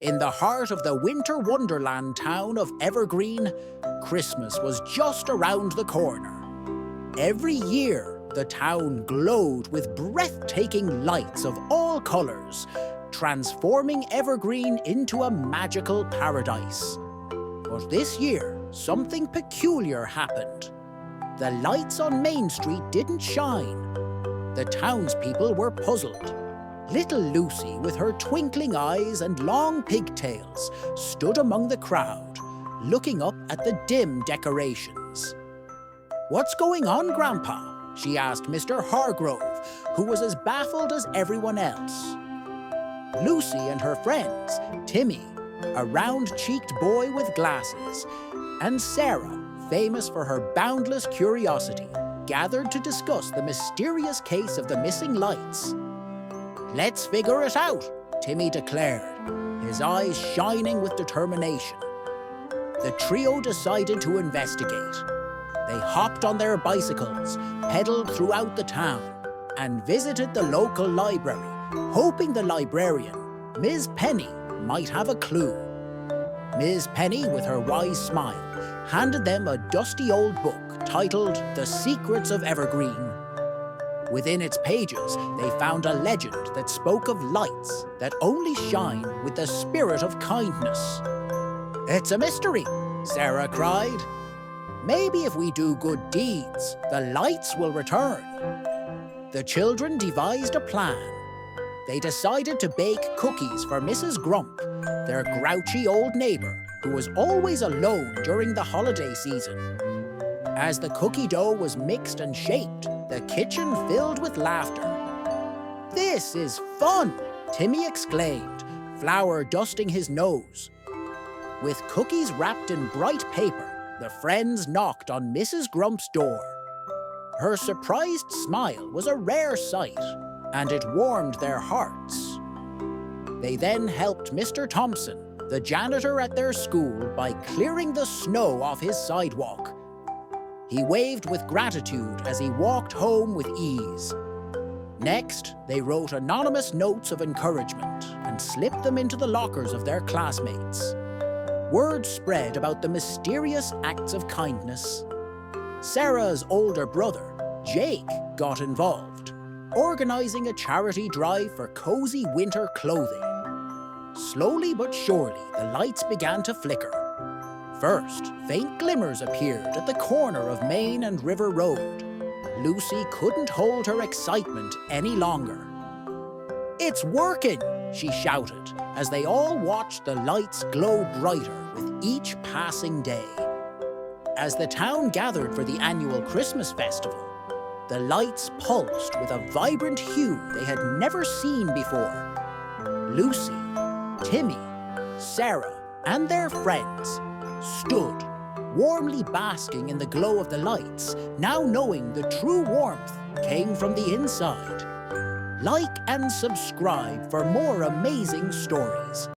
In the heart of the winter wonderland town of Evergreen, Christmas was just around the corner. Every year, the town glowed with breathtaking lights of all colours, transforming Evergreen into a magical paradise. But this year, something peculiar happened. The lights on Main Street didn't shine. The townspeople were puzzled. Little Lucy, with her twinkling eyes and long pigtails, stood among the crowd, looking up at the dim decorations. "What's going on, Grandpa?" she asked Mr. Hargrove, who was as baffled as everyone else. Lucy and her friends, Timmy, a round-cheeked boy with glasses, and Sarah, famous for her boundless curiosity, gathered to discuss the mysterious case of the missing lights. "Let's figure it out," Timmy declared, his eyes shining with determination. The trio decided to investigate. They hopped on their bicycles, pedaled throughout the town, and visited the local library, hoping the librarian, Ms. Penny, might have a clue. Ms. Penny, with her wise smile, handed them a dusty old book titled The Secrets of Evergreen. Within its pages, they found a legend that spoke of lights that only shine with the spirit of kindness. "It's a mystery," Sarah cried. "Maybe if we do good deeds, the lights will return." The children devised a plan. They decided to bake cookies for Mrs. Grump, their grouchy old neighbour, who was always alone during the holiday season. As the cookie dough was mixed and shaped, the kitchen filled with laughter. "This is fun!" Timmy exclaimed, flour dusting his nose. With cookies wrapped in bright paper, the friends knocked on Mrs. Grump's door. Her surprised smile was a rare sight, and it warmed their hearts. They then helped Mr. Thompson, the janitor at their school, by clearing the snow off his sidewalk. He waved with gratitude as he walked home with ease. Next, they wrote anonymous notes of encouragement and slipped them into the lockers of their classmates. Word spread about the mysterious acts of kindness. Sarah's older brother, Jake, got involved, organizing a charity drive for cozy winter clothing. Slowly but surely, the lights began to flicker. First, faint glimmers appeared at the corner of Main and River Road. Lucy couldn't hold her excitement any longer. "It's working!" she shouted, as they all watched the lights glow brighter with each passing day. As the town gathered for the annual Christmas festival, the lights pulsed with a vibrant hue they had never seen before. Lucy, Timmy, Sarah, and their friends stood, warmly basking in the glow of the lights, now knowing the true warmth came from the inside. Like and subscribe for more amazing stories.